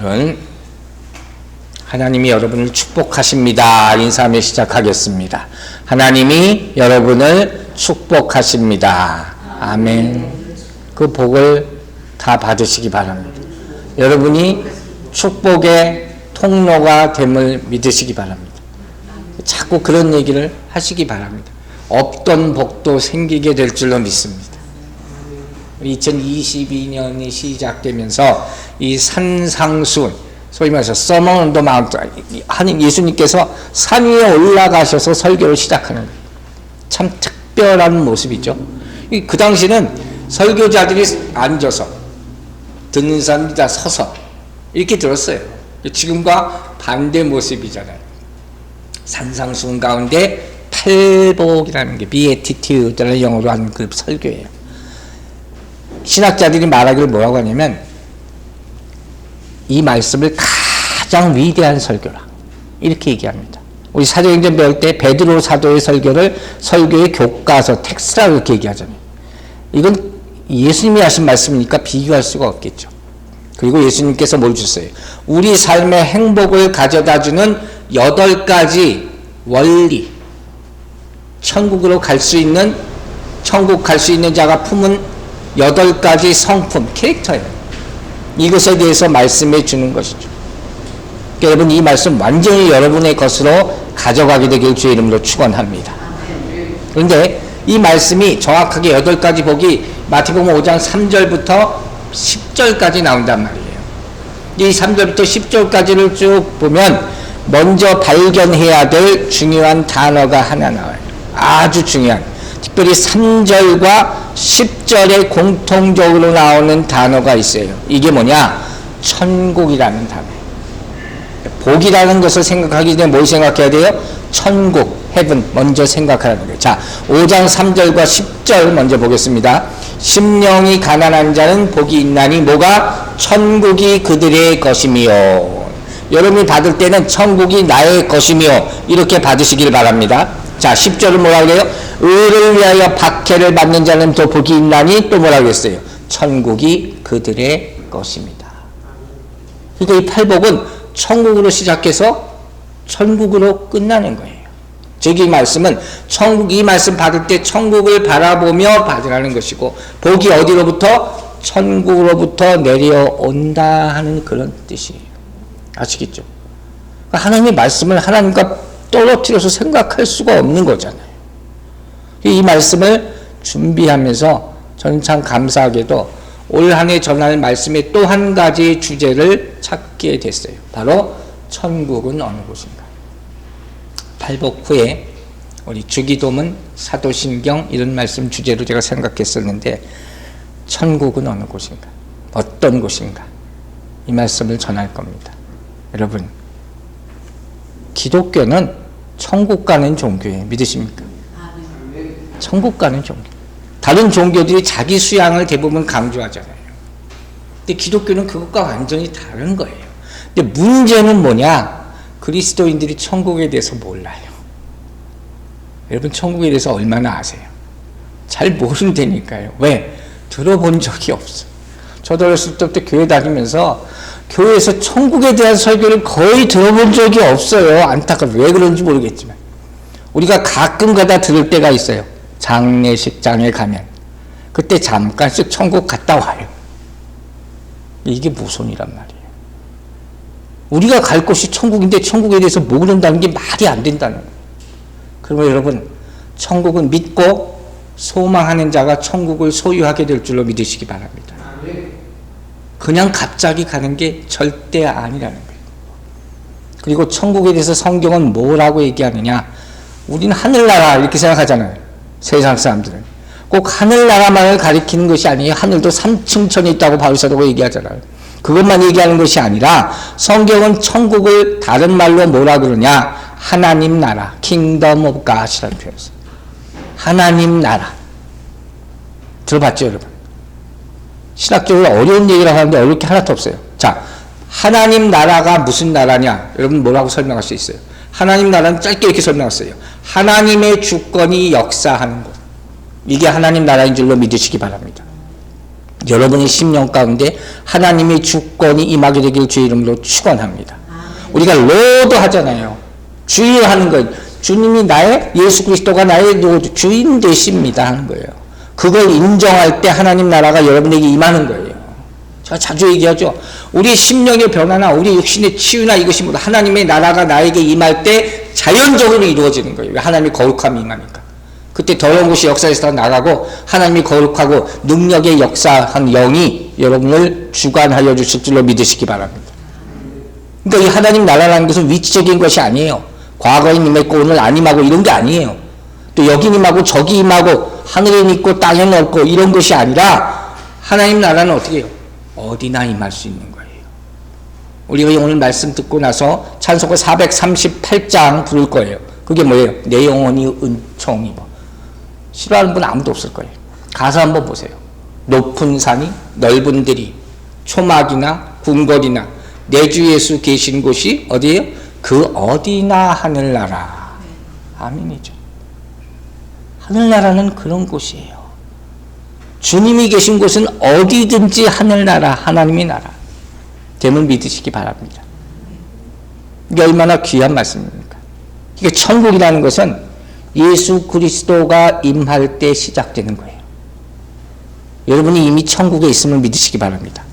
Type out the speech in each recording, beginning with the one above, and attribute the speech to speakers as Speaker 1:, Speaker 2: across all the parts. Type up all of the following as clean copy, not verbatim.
Speaker 1: 오늘은 하나님이 여러분을 축복하십니다. 인사하며 시작하겠습니다. 하나님이 여러분을 축복하십니다. 아멘. 그 복을 다 받으시기 바랍니다. 여러분이 축복의 통로가 됨을 믿으시기 바랍니다. 자꾸 그런 얘기를 하시기 바랍니다. 없던 복도 생기게 될 줄로 믿습니다. 2022년이 시작되면서 이 산상수, 소위 말해서 Sermon on the Mount, 예수님께서 산 위에 올라가셔서 설교를 시작하는 거예요. 참 특별한 모습이죠. 그 당시는 설교자들이 앉아서 듣는 사람들이 다 서서 이렇게 들었어요. 지금과 반대 모습이잖아요. 산상수훈 가운데 팔복이라는 게 Beatitude라는 영어로 하는 그 설교예요. 신학자들이 말하기를 뭐라고 하냐면 이 말씀을 가장 위대한 설교라 이렇게 얘기합니다. 우리 사도행전 배울 때 베드로 사도의 설교를 설교의 교과서 텍스트라고 이렇게 얘기하잖아요. 이건 예수님이 하신 말씀이니까 비교할 수가 없겠죠. 그리고 예수님께서 뭘 주셨어요? 우리 삶의 행복을 가져다주는 8가지 원리, 천국으로 갈 수 있는, 천국 갈 수 있는 자가 품은 8가지 성품, 캐릭터예요. 이것에 대해서 말씀해 주는 것이죠. 그러니까 여러분 이 말씀 완전히 여러분의 것으로 가져가게 되길 주의 이름으로 축원합니다. 그런데 이 말씀이 정확하게 8가지 복이 마태복음 5장 3절부터 10절까지 나온단 말이에요. 이 3절부터 10절까지를 쭉 보면 먼저 발견해야 될 중요한 단어가 하나 나와요. 아주 중요한. 특별히 3절과 10절에 공통적으로 나오는 단어가 있어요. 이게 뭐냐? 천국이라는 단어예요. 복이라는 것을 생각하기 전에 뭘 생각해야 돼요? 천국, heaven 먼저 생각하는 거예요. 자, 5장 3절과 10절 먼저 보겠습니다. 심령이 가난한 자는 복이 있나니 뭐가? 천국이 그들의 것이며. 여러분이 받을 때는 천국이 나의 것이며 이렇게 받으시길 바랍니다. 자, 10절은 뭐라고 그래요? 의를 위하여 박해를 받는 자는 또 복이 있나니 또 뭐라고 했어요? 천국이 그들의 것입니다. 그러니까 이 팔복은 천국으로 시작해서 천국으로 끝나는 거예요. 즉 이 말씀은 천국, 이 말씀 받을 때 천국을 바라보며 받으라는 것이고 복이 어디로부터? 천국으로부터 내려온다 하는 그런 뜻이에요. 아시겠죠? 그러니까 하나님의 말씀을 하나님과 떨어뜨려서 생각할 수가 없는 거잖아요. 이 말씀을 준비하면서 저는 참 감사하게도 올 한 해 전할 말씀의 또 한 가지 주제를 찾게 됐어요. 바로 천국은 어느 곳인가. 팔복 후에 우리 주기도문, 사도신경 이런 말씀 주제로 제가 생각했었는데 천국은 어느 곳인가, 어떤 곳인가 이 말씀을 전할 겁니다. 여러분, 기독교는 천국 가는 종교예요. 믿으십니까? 천국 가는 종교. 다른 종교들이 자기 수양을 대부분 강조하잖아요. 근데 기독교는 그것과 완전히 다른 거예요. 근데 문제는 뭐냐? 그리스도인들이 천국에 대해서 몰라요. 여러분 천국에 대해서 얼마나 아세요? 잘 모른다니까요. 왜? 들어본 적이 없어. 저도 어렸을 때부터 교회 다니면서 교회에서 천국에 대한 설교를 거의 들어본 적이 없어요. 안타깝게. 왜 그런지 모르겠지만. 우리가 가끔 가다 들을 때가 있어요. 장례식장에 가면. 그때 잠깐씩 천국 갔다 와요. 이게 무슨이란 말이에요. 우리가 갈 곳이 천국인데 천국에 대해서 모른다는 게 말이 안 된다는 거예요. 그러면 여러분, 천국은 믿고 소망하는 자가 천국을 소유하게 될 줄로 믿으시기 바랍니다. 그냥 갑자기 가는 게 절대 아니라는 거예요. 그리고 천국에 대해서 성경은 뭐라고 얘기하느냐? 우리는 하늘나라 이렇게 생각하잖아요. 세상 사람들은. 꼭 하늘나라만을 가리키는 것이 아니에요. 하늘도 3층천에 있다고 바울사도가 얘기하잖아요. 그것만 얘기하는 것이 아니라 성경은 천국을 다른 말로 뭐라 그러냐? 하나님 나라, Kingdom of God이라는 표현을 써요. 하나님 나라. 들어봤죠, 여러분? 신학적으로 어려운 얘기라고 하는데 어려울 게 하나도 없어요. 자, 하나님 나라가 무슨 나라냐? 여러분 뭐라고 설명할 수 있어요? 하나님 나라는 짧게 이렇게 설명했어요. 하나님의 주권이 역사하는 것. 이게 하나님 나라인 줄로 믿으시기 바랍니다. 여러분의 심령 가운데 하나님의 주권이 임하게 되길 주의 이름으로 축원합니다. 우리가 로도 하잖아요. 주여 하는 거예요. 주님이 예수 그리스도가 나의 주인 되십니다 하는 거예요. 그걸 인정할 때 하나님 나라가 여러분에게 임하는 거예요. 제가 자주 얘기하죠. 우리 심령의 변화나 우리 육신의 치유나 이것이 모두 하나님의 나라가 나에게 임할 때 자연적으로 이루어지는 거예요. 하나님의 거룩함이 임하니까. 그때 더러운 곳이 역사에서 나가고 하나님이 거룩하고 능력의 역사한 영이 여러분을 주관하여 주실 줄로 믿으시기 바랍니다. 그러니까 이 하나님 나라라는 것은 위치적인 것이 아니에요. 과거에 임했고 오늘 안 임하고 이런 게 아니에요. 또 여기 임하고 저기 임하고 하늘에 있고 땅에 없고 이런 것이 아니라 하나님 나라는 어떻게 해요? 어디나 임할 수 있는 거예요. 우리가 오늘 말씀 듣고 나서 찬송가 438장 부를 거예요. 그게 뭐예요? 내 영혼이 은총 입어. 싫어하는 분 아무도 없을 거예요. 가사 한번 보세요. 높은 산이 넓은 들이 초막이나 궁궐이나 내 주 예수 계신 곳이 어디예요? 그 어디나 하늘나라. 아멘이죠. 하늘나라는 그런 곳이에요. 주님이 계신 곳은 어디든지 하늘나라, 하나님의 나라 됨을 믿으시기 바랍니다. 이게 얼마나 귀한 말씀입니까? 이게 천국이라는 것은 예수 그리스도가 임할 때 시작되는 거예요. 여러분이 이미 천국에 있음을 믿으시기 바랍니다.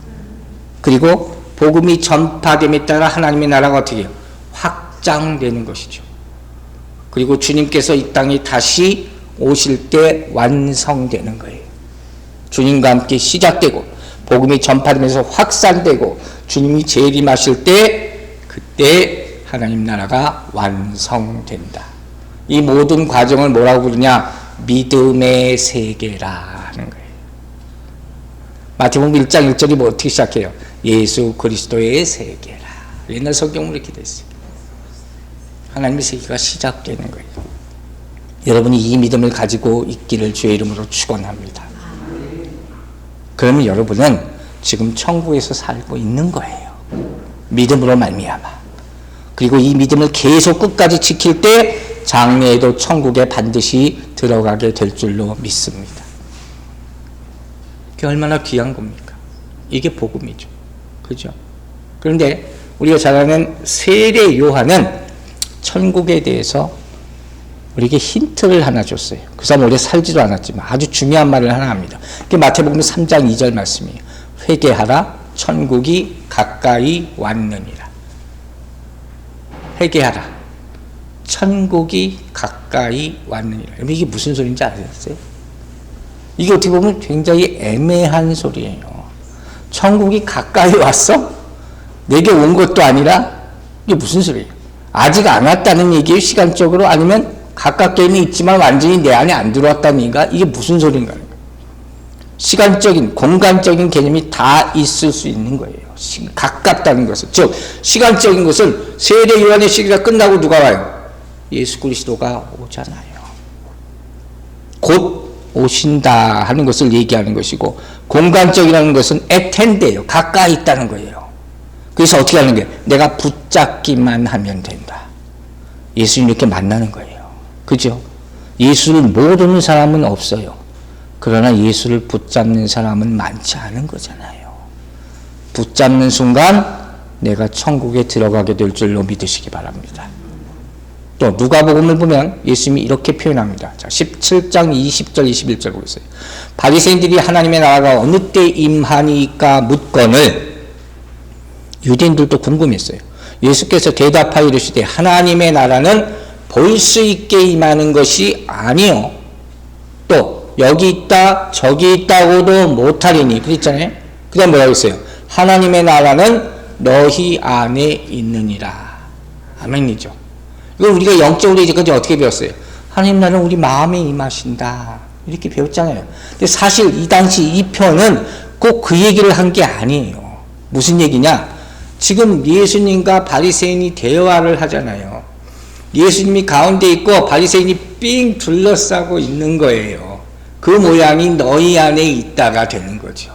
Speaker 1: 그리고 복음이 전파됨에 따라 하나님의 나라가 어떻게 해요? 확장되는 것이죠. 그리고 주님께서 이 땅에 다시 오실 때 완성되는 거예요. 주님과 함께 시작되고 복음이 전파되면서 확산되고 주님이 재림하실 때 그때 하나님 나라가 완성된다. 이 모든 과정을 뭐라고 부르냐? 믿음의 세계라 하는 거예요. 마태복음 1장 1절이 뭐 어떻게 시작해요? 예수 그리스도의 세계라. 옛날 성경으로 이렇게 돼 있어요. 하나님의 세계가 시작되는 거예요. 여러분이 이 믿음을 가지고 있기를 주의 이름으로 축원합니다. 그러면 여러분은 지금 천국에서 살고 있는 거예요. 믿음으로 말미암아. 그리고 이 믿음을 계속 끝까지 지킬 때 장래에도 천국에 반드시 들어가게 될 줄로 믿습니다. 그게 얼마나 귀한 겁니까? 이게 복음이죠. 그죠? 그런데 우리가 잘 아는 세례 요한은 천국에 대해서 우리에게 힌트를 하나 줬어요. 그 사람 오래 살지도 않았지만 아주 중요한 말을 하나 합니다. 그게 마태복음 3장 2절 말씀이에요. 회개하라, 천국이 가까이 왔느니라. 회개하라, 천국이 가까이 왔느니라. 이게 무슨 소리인지 아셨어요? 이게 어떻게 보면 굉장히 애매한 소리예요. 천국이 가까이 왔어? 내게 온 것도 아니라? 이게 무슨 소리예요? 아직 안 왔다는 얘기예요, 시간적으로? 아니면 가깝게는 있지만 완전히 내 안에 안 들어왔다는 얘기가? 이게 무슨 소리인가? 시간적인, 공간적인 개념이 다 있을 수 있는 거예요. 가깝다는 것은. 즉, 시간적인 것은 세례 요한의 시기가 끝나고 누가 와요? 예수 그리스도가 오잖아요. 곧 오신다 하는 것을 얘기하는 것이고, 공간적이라는 것은 at hand예요. 가까이 있다는 거예요. 그래서 어떻게 하는 거예요? 내가 붙잡기만 하면 된다. 예수님 이렇게 만나는 거예요. 그죠? 예수를 모르는 사람은 없어요. 그러나 예수를 붙잡는 사람은 많지 않은 거잖아요. 붙잡는 순간 내가 천국에 들어가게 될 줄로 믿으시기 바랍니다. 또 누가복음을 보면 예수님이 이렇게 표현합니다. 자, 17장 20절 21절 보겠어요. 바리새인들이 하나님의 나라가 어느 때 임하니까 묻거늘 유대인들도 궁금했어요. 예수께서 대답하여 이르시되 하나님의 나라는 볼 수 있게 임하는 것이 아니요 또 여기 있다 저기 있다고도 못하리니 그랬잖아요. 그 다음 뭐라고 했어요? 하나님의 나라는 너희 안에 있느니라. 아멘이죠. 이거 우리가 영적으로 이제까지 어떻게 배웠어요? 하나님 나라는 우리 마음에 임하신다 이렇게 배웠잖아요. 근데 사실 이 당시 이 편은 꼭 그 얘기를 한 게 아니에요. 무슨 얘기냐? 지금 예수님과 바리새인이 대화를 하잖아요. 예수님이 가운데 있고 바리새인이 삥 둘러싸고 있는 거예요. 그 모양이 너희 안에 있다가 되는 거죠.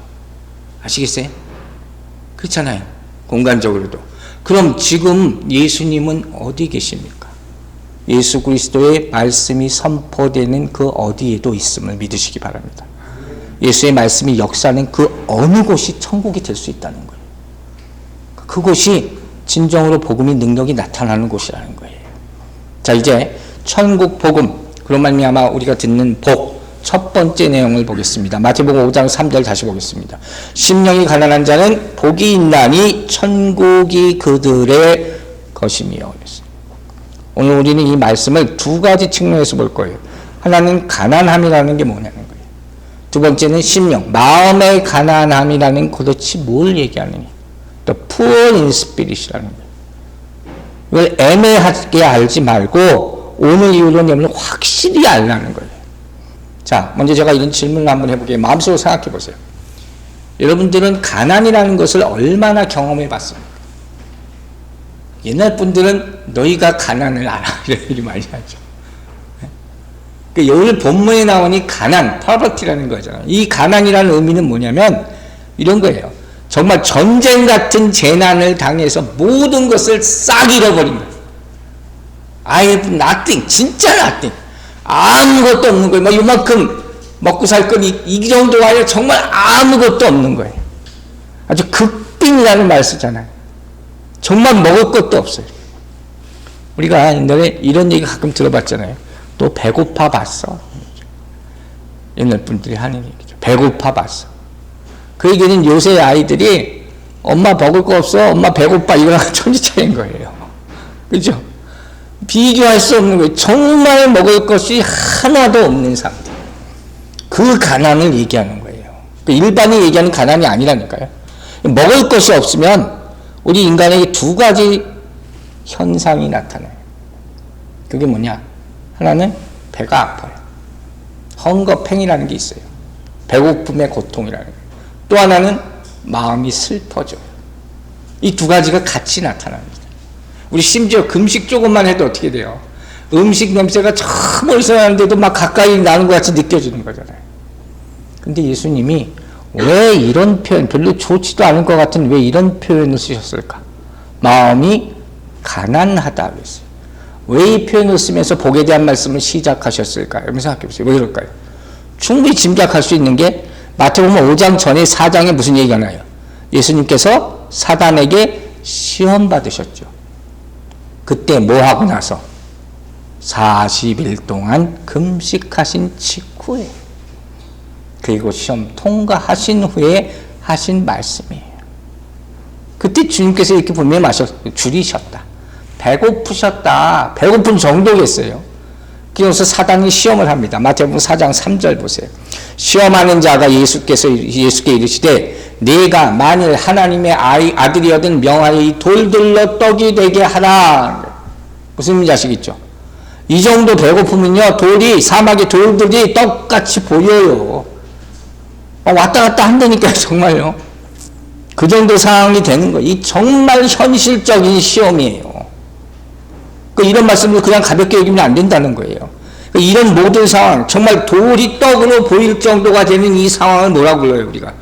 Speaker 1: 아시겠어요? 그렇잖아요. 공간적으로도. 그럼 지금 예수님은 어디 계십니까? 예수 그리스도의 말씀이 선포되는 그 어디에도 있음을 믿으시기 바랍니다. 예수의 말씀이 역사하는 그 어느 곳이 천국이 될 수 있다는 거예요. 그곳이 진정으로 복음의 능력이 나타나는 곳이라는 거예요. 자, 이제 천국 복음, 그런 말미암아 우리가 듣는 복, 첫 번째 내용을 보겠습니다. 마태복음 5장 3절 다시 보겠습니다. 심령이 가난한 자는 복이 있나니 천국이 그들의 것이며. 오늘 우리는 이 말씀을 두 가지 측면에서 볼 거예요. 하나는 가난함이라는 게 뭐냐는 거예요. 두 번째는 심령, 마음의 가난함이라는 도대체 뭘 얘기하느냐. The poor in spirit이라는 거예요. 이걸 애매하게 알지 말고 오늘 이후로 내용을 확실히 알라는 거예요. 자, 먼저 제가 이런 질문을 한번 해볼게요. 마음속으로 생각해 보세요. 여러분들은 가난이라는 것을 얼마나 경험해 봤습니까? 옛날 분들은 너희가 가난을 알아 이런 얘기 많이 하죠. 오늘 본문에 나오니 가난, poverty라는 거잖아요. 이 가난이라는 의미는 뭐냐면 이런 거예요. 정말 전쟁 같은 재난을 당해서 모든 것을 싹 잃어버린 거예요. I have nothing, 진짜 nothing. 아무것도 없는 거예요. 뭐 이만큼 먹고 살 건 이 정도가 아니라 정말 아무것도 없는 거예요. 아주 극빈이라는 말 쓰잖아요. 정말 먹을 것도 없어요. 우리가 옛날에 이런 얘기 가끔 들어봤잖아요. 또 배고파 봤어. 옛날 분들이 하는 얘기죠. 배고파 봤어. 그 얘기는 요새 아이들이 엄마 먹을 거 없어, 엄마 배고파, 이거랑 천지차이인 거예요. 그죠? 비교할 수 없는 거예요. 정말 먹을 것이 하나도 없는 상태. 그 가난을 얘기하는 거예요. 일반이 얘기하는 가난이 아니라니까요. 먹을 것이 없으면 우리 인간에게 두 가지 현상이 나타나요. 그게 뭐냐? 하나는 배가 아파요. 헝거팽이라는 게 있어요. 배고픔의 고통이라는 거예요. 또 하나는 마음이 슬퍼져요. 이 두 가지가 같이 나타납니다. 우리 심지어 금식 조금만 해도 어떻게 돼요? 음식 냄새가 저 멀리서 나는데도 막 가까이 나는 것 같이 느껴지는 거잖아요. 근데 예수님이 왜 이런 표현, 별로 좋지도 않을 것 같은 왜 이런 표현을 쓰셨을까? 마음이 가난하다 그랬어요. 왜 이 표현을 쓰면서 복에 대한 말씀을 시작하셨을까요? 여러분 생각해 보세요. 왜 그럴까요? 충분히 짐작할 수 있는 게 마태복음 5장 전에 4장에 무슨 얘기가 나요? 예수님께서 사단에게 시험 받으셨죠. 그때 뭐 하고 나서? 40일 동안 금식하신 직후에, 그리고 시험 통과하신 후에 하신 말씀이에요. 그때 주님께서 이렇게 분명히 줄이셨다. 배고프셨다. 배고픈 정도겠어요. 그래서 사단이 시험을 합니다. 마태복음 4장 3절 보세요. 시험하는 자가 예수께 이르시되 네가 만일 하나님의 아들이거든 명하여 이 돌들로 떡이 되게 하라. 무슨 의미인지 아시겠죠? 이 정도 배고프면요, 사막의 돌들이 떡같이 보여요. 왔다 갔다 한다니까요, 정말요. 그 정도 상황이 되는 거예요. 이 정말 현실적인 시험이에요. 이런 말씀을 그냥 가볍게 여기면 안 된다는 거예요. 이런 모든 상황, 정말 돌이 떡으로 보일 정도가 되는 이 상황을 뭐라고 불러요, 우리가?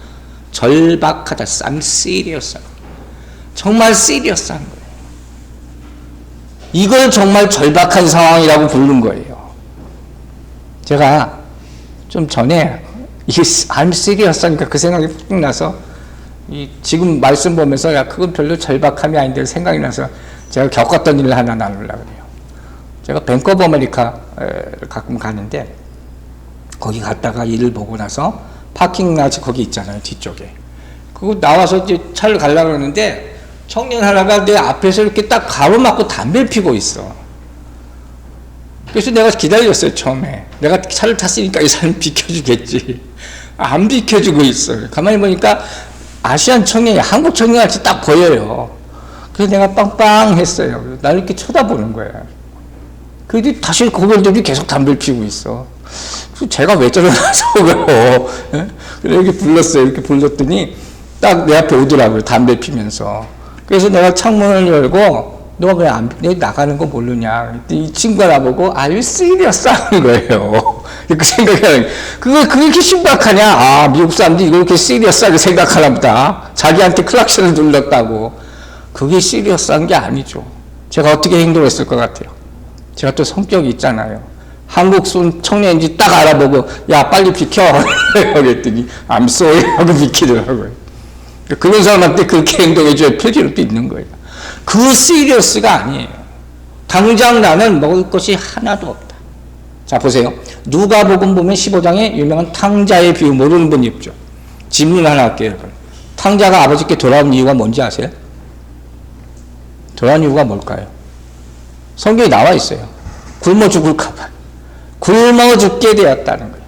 Speaker 1: 절박하다, serious. 정말 serious한 거예요. 이걸 정말 절박한 상황이라고 부른 거예요. 제가 좀 전에 I'm serious 하니까 그 생각이 푹 나서 지금 말씀 보면서 야, 그건 별로 절박함이 아닌데 생각이 나서 제가 겪었던 일을 하나 나누려고 해요. 제가 뱅크 오브 아메리카를 가끔 가는데 거기 갔다가 일을 보고 나서 파킹라지 거기 있잖아요, 뒤쪽에. 그거 나와서 이제 차를 가려고 그러는데 청년 하나가 내 앞에서 이렇게 딱 가로막고 담배를 피고 있어. 그래서 내가 기다렸어요, 처음에. 내가 차를 탔으니까 이 사람이 비켜주겠지. 안 비켜주고 있어요. 가만히 보니까 아시안 청년이 한국 청년같이 딱 보여요. 그래서 내가 빵빵했어요. 나를 이렇게 쳐다보는 거야. 그런데 다시 고개를 들고 계속 담배를 피우고 있어. 그래서 제가 왜 저러나 속어요. 그래서 이렇게 불렀어요. 이렇게 불렀더니 딱 내 앞에 오더라고요. 담배 피면서. 그래서 내가 창문을 열고 너가 왜 나가는 거 모르냐. 이 친구가 나보고 Are you serious? 하는 거예요. 그 생각이 나요. 그게 그렇게 심각하냐? 미국 사람들이 이걸 그렇게 시리어스하게 생각하나 보다. 자기한테 클락션을 눌렀다고. 그게 시리어스한 게 아니죠. 제가 어떻게 행동했을 것 같아요? 제가 또 성격이 있잖아요. 한국 청년인지 딱 알아보고 야 빨리 비켜 그랬더니 I'm sorry 하고 비키더라고요. 그런 사람한테 그렇게 행동해줘야 표지로 빚는 거예요. 그 시리어스가 아니에요. 당장 나는 먹을 것이 하나도 없다. 자 보세요. 누가복음 보면 15장에 유명한 탕자의 비유 모르는 분이 없죠. 질문 하나 할게요. 여러분. 탕자가 아버지께 돌아온 이유가 뭔지 아세요? 돌아온 이유가 뭘까요? 성경에 나와 있어요. 굶어 죽을까봐. 굶어 죽게 되었다는 거예요.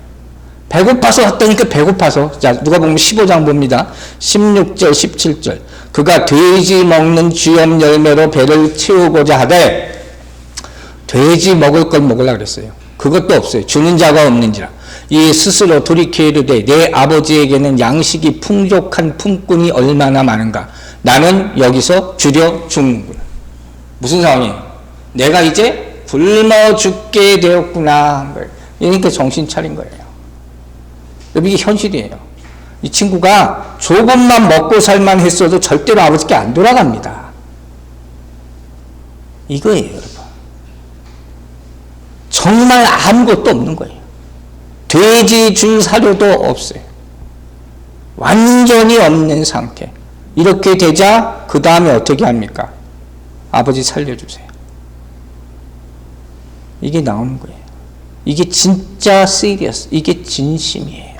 Speaker 1: 배고파서 왔다니까 배고파서. 자, 누가복음 15장 봅니다. 16절, 17절. 그가 돼지 먹는 쥐염 열매로 배를 채우고자 하되 돼지 먹을 걸 먹으려고 그랬어요. 그것도 없어요. 주는 자가 없는지라. 이 스스로 돌이켜 이르되 내 아버지에게는 양식이 풍족한 품꾼이 얼마나 많은가. 나는 여기서 주려 죽는구나. 무슨 상황이에요? 내가 이제 굶어 죽게 되었구나 한 거예요. 그러니까 정신 차린 거예요. 이게 현실이에요. 이 친구가 조금만 먹고 살만 했어도 절대로 아버지께 안 돌아갑니다. 이거예요, 여러분. 정말 아무것도 없는 거예요. 돼지 줄 사료도 없어요. 완전히 없는 상태. 이렇게 되자 그 다음에 어떻게 합니까? 아버지 살려주세요. 이게 나오는 거예요. 이게 진짜 시리어스. 이게 진심이에요.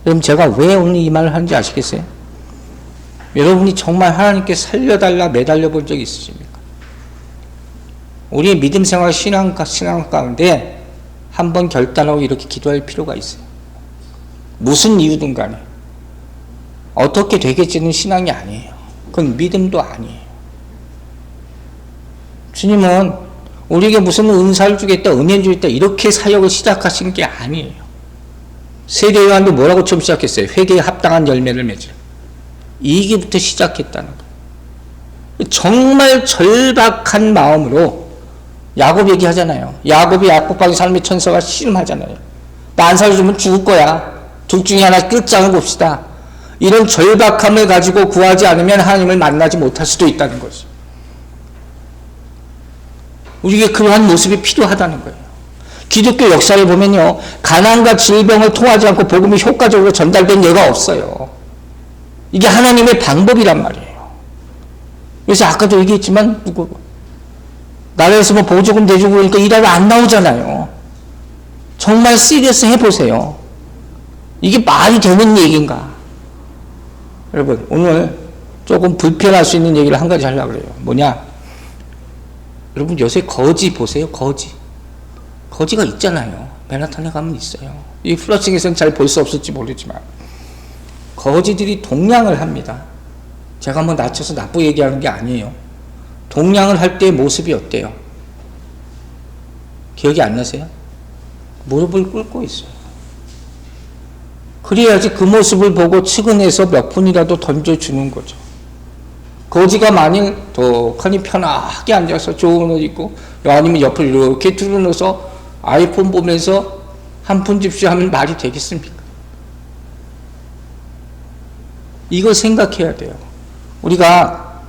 Speaker 1: 여러분 제가 왜 오늘 이 말을 하는지 아시겠어요? 여러분이 정말 하나님께 살려달라 매달려 본 적이 있으십니까? 우리의 믿음 생활 신앙 가운데 한번 결단하고 이렇게 기도할 필요가 있어요. 무슨 이유든 간에 어떻게 되겠지는 신앙이 아니에요. 그건 믿음도 아니에요. 주님은 우리에게 무슨 은사를 주겠다, 은혜를 주겠다 이렇게 사역을 시작하신 게 아니에요. 세례 요한도 뭐라고 처음 시작했어요? 회개에 합당한 열매를 맺으라. 이게부터 시작했다는 거예요. 정말 절박한 마음으로 야곱 얘기하잖아요. 야곱이 야곱방의 삶의 천사가 씨름하잖아요. 나 안 살려주면 죽을 거야. 둘 중에 하나 끝장을 봅시다. 이런 절박함을 가지고 구하지 않으면 하나님을 만나지 못할 수도 있다는 거죠. 우리에게 그러한 모습이 필요하다는 거예요. 기독교 역사를 보면요, 가난과 질병을 통하지 않고 복음이 효과적으로 전달된 예가 없어요. 이게 하나님의 방법이란 말이에요. 그래서 아까도 얘기했지만 나라에서 뭐 보조금 대주고 그러니까 일하러 안 나오잖아요. 정말 시리어스 해보세요. 이게 말이 되는 얘기인가? 여러분 오늘 조금 불편할 수 있는 얘기를 한 가지 하려고 그래요. 뭐냐? 여러분 요새 거지 보세요. 거지가 있잖아요. 맨하탄에 가면 있어요. 이 플러싱에서는 잘 볼 수 없을지 모르지만 거지들이 동냥을 합니다. 제가 뭐 낮춰서 나쁘게 얘기하는 게 아니에요. 동냥을 할 때의 모습이 어때요? 기억이 안 나세요? 무릎을 꿇고 있어요. 그래야지 그 모습을 보고 측은해서 몇 푼이라도 던져주는 거죠. 거지가 만일 독하니 편하게 앉아서 좋은 옷 입고 아니면 옆을 이렇게 들어놓아서 아이폰 보면서 한 푼 줍시오 하면 말이 되겠습니까? 이걸 생각해야 돼요. 우리가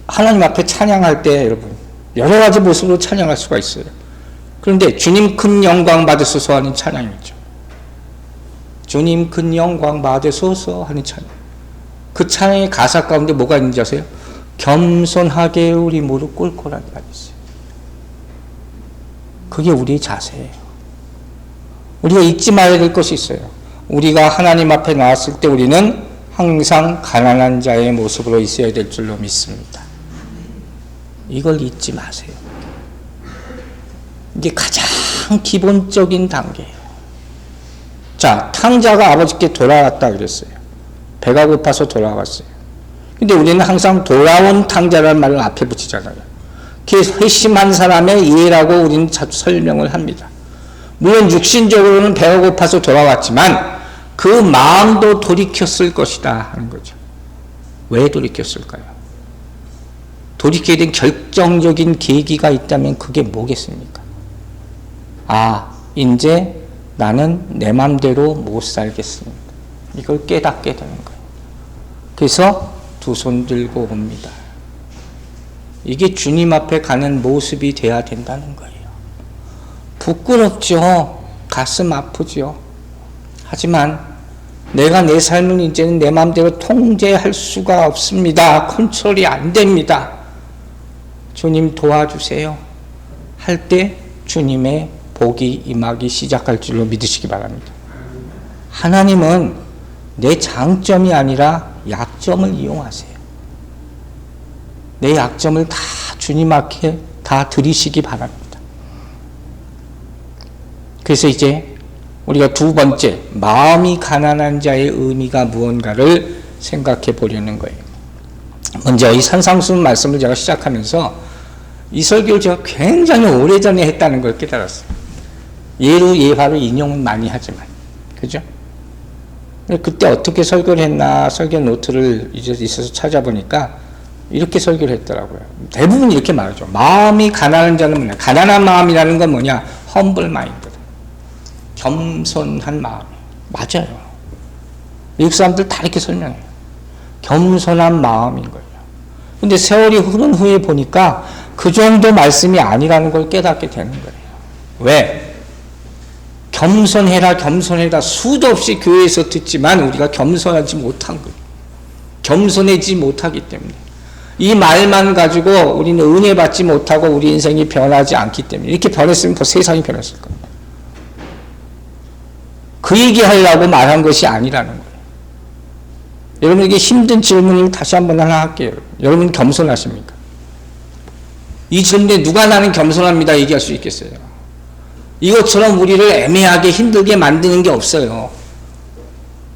Speaker 1: 하나님 앞에 찬양할 때 여러분 여러 가지 모습으로 찬양할 수가 있어요. 그런데 주님 큰 영광 받으소서 하는 찬양이죠. 주님 큰 영광 받으소서 하는 찬양. 그 찬양의 가사 가운데 뭐가 있는지 아세요? 겸손하게 우리 무릎 꿇고라는 말이 있어요. 그게 우리의 자세예요. 우리가 잊지 말아야 될 것이 있어요. 우리가 하나님 앞에 나왔을 때 우리는 항상 가난한 자의 모습으로 있어야 될 줄로 믿습니다. 이걸 잊지 마세요. 이게 가장 기본적인 단계예요. 자, 탕자가 아버지께 돌아왔다 그랬어요. 배가 고파서 돌아왔어요. 근데 우리는 항상 돌아온 탕자라는 말을 앞에 붙이잖아요. 그 회심한 사람의 예라고 우리는 자주 설명을 합니다. 물론 육신적으로는 배가 고파서 돌아왔지만 그 마음도 돌이켰을 것이다 하는 거죠. 왜 돌이켰을까요? 돌이켜야 된 결정적인 계기가 있다면 그게 뭐겠습니까? 아, 이제 나는 내 맘대로 못 살겠습니다. 이걸 깨닫게 되는 거예요. 그래서 두 손 들고 옵니다. 이게 주님 앞에 가는 모습이 돼야 된다는 거예요. 부끄럽죠. 가슴 아프죠. 하지만 내가 내 삶을 이제는 내 마음대로 통제할 수가 없습니다. 컨트롤이 안 됩니다. 주님 도와주세요. 할 때 주님의 복이 임하기 시작할 줄로 믿으시기 바랍니다. 하나님은 내 장점이 아니라 약점을 이용하세요. 내 약점을 다 주님 앞에 다 드리시기 바랍니다. 그래서 이제 우리가 두 번째, 마음이 가난한 자의 의미가 무언가를 생각해 보려는 거예요. 먼저 이 산상수훈 말씀을 제가 시작하면서 이 설교를 제가 굉장히 오래전에 했다는 걸 깨달았어요. 예로 예화로 인용은 많이 하지만, 그죠? 그때 어떻게 설교를 했나 설교 노트를 이제 있어서 찾아보니까 이렇게 설교를 했더라고요. 대부분 이렇게 말하죠. 마음이 가난한 자는 뭐냐? 가난한 마음이라는 건 뭐냐? humble mind. 겸손한 마음. 맞아요. 미국 사람들 다 이렇게 설명해요. 겸손한 마음인 거예요. 근데 세월이 흐른 후에 보니까 그 정도 말씀이 아니라는 걸 깨닫게 되는 거예요. 왜? 겸손해라, 겸손해라 수도 없이 교회에서 듣지만 우리가 겸손하지 못한 거예요. 겸손해지지 못하기 때문에. 이 말만 가지고 우리는 은혜 받지 못하고 우리 인생이 변하지 않기 때문에. 이렇게 변했으면 더 세상이 변했을 거예요. 그 얘기하려고 말한 것이 아니라는 거예요. 여러분에게 힘든 질문을 다시 한번 하나 할게요. 여러분 겸손하십니까? 이 질문에 누가 나는 겸손합니다 얘기할 수 있겠어요? 이것처럼 우리를 애매하게 힘들게 만드는 게 없어요.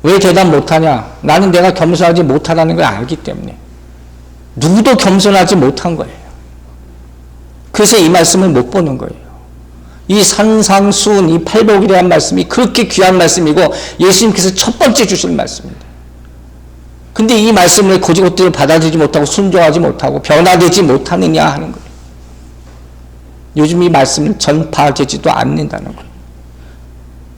Speaker 1: 왜 대답 못하냐? 나는 내가 겸손하지 못하다는 걸 알기 때문에. 누구도 겸손하지 못한 거예요. 그래서 이 말씀을 못 보는 거예요. 이 산상수훈, 이 팔복이라는 말씀이 그렇게 귀한 말씀이고 예수님께서 첫 번째 주신 말씀입니다. 근데 이 말씀을 고지고대로 받아들이지 못하고 순종하지 못하고 변화되지 못하느냐 하는 거예요. 요즘 이 말씀을 전파되지도 않는다는 거예요.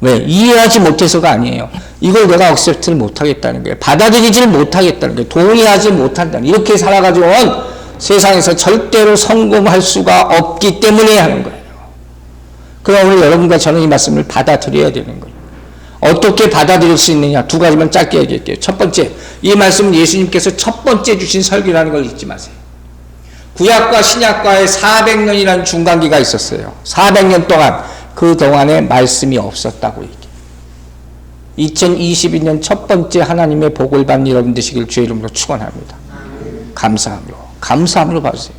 Speaker 1: 왜? 이해하지 못해서가 아니에요. 이걸 내가 억셉트를 못하겠다는 거예요. 받아들이지를 못하겠다는 거예요. 동의하지 못한다는 거예요. 이렇게 살아가지고는 세상에서 절대로 성공할 수가 없기 때문에 하는 거예요. 그럼 오늘 여러분과 저는 이 말씀을 받아들여야 되는 거예요. 어떻게 받아들일 수 있느냐? 두 가지만 짧게 얘기할게요. 첫 번째, 이 말씀은 예수님께서 첫 번째 주신 설교라는 걸 잊지 마세요. 구약과 신약과의 400년이라는 중간기가 있었어요. 400년 동안 그 동안에 말씀이 없었다고 얘기해요. 2022년 첫 번째 하나님의 복을 받는 여러분 되시길 주의 이름으로 축원합니다. 감사함으로 봐주세요.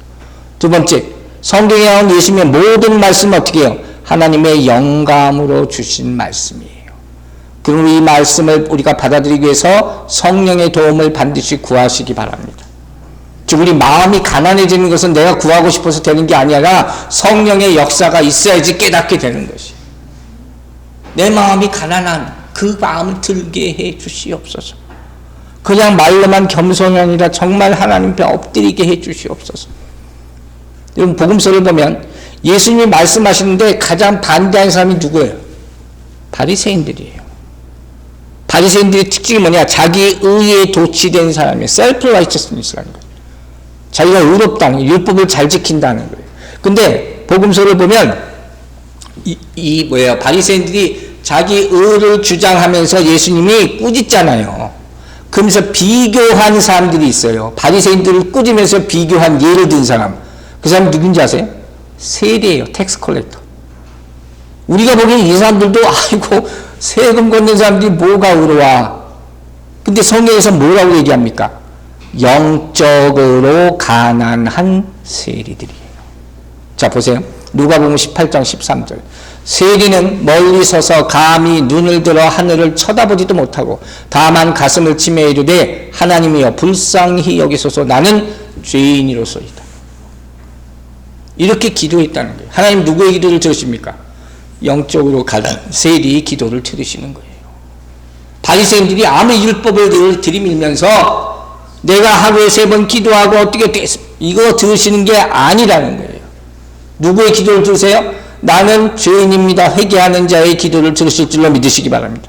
Speaker 1: 두 번째, 성경에 나온 예수님의 모든 말씀은 어떻게 해요? 하나님의 영감으로 주신 말씀이에요. 그럼 이 말씀을 우리가 받아들이기 위해서 성령의 도움을 반드시 구하시기 바랍니다. 즉 우리 마음이 가난해지는 것은 내가 구하고 싶어서 되는 게 아니라 성령의 역사가 있어야지 깨닫게 되는 것이. 내 마음이 가난한 그 마음을 들게 해 주시옵소서. 그냥 말로만 겸손이 아니라 정말 하나님 앞에 엎드리게 해 주시옵소서. 여러분 복음서를 보면 예수님이 말씀하시는데 가장 반대하는 사람이 누구예요? 바리새인들이에요. 바리새인들의 특징이 뭐냐? 자기 의에 도취된 사람이에요. 셀프 라이처스니스라는 거예요. 자기가 의롭다는 거예요. 율법을 잘 지킨다는 거예요. 근데 복음서를 보면 바리새인들이 자기 의를 주장하면서 예수님이 꾸짖잖아요. 그러면서 비교한 사람들이 있어요. 바리새인들을 꾸짖으면서 비교한 예를 든 사람. 그 사람이 누군지 아세요? 세리예요. 텍스 컬렉터. 우리가 보기엔 이 사람들도 아이고 세금 걷는 사람들이 뭐가 의로워. 근데 성경에서 뭐라고 얘기합니까? 영적으로 가난한 세리들이에요. 자 보세요. 누가복음 18장 13절. 세리는 멀리 서서 감히 눈을 들어 하늘을 쳐다보지도 못하고 다만 가슴을 치며 이르되 하나님이여 불쌍히 여기소서 나는 죄인이로소이다. 이렇게 기도했다는 거예요. 하나님 누구의 기도를 들으십니까? 영적으로 가난한 세리의 기도를 들으시는 거예요. 바리새인들이 아무 율법을 들이밀면서 내가 하루에 3번 기도하고 어떻게 이거 들으시는 게 아니라는 거예요. 누구의 기도를 들으세요? 나는 죄인입니다. 회개하는 자의 기도를 들으실 줄로 믿으시기 바랍니다.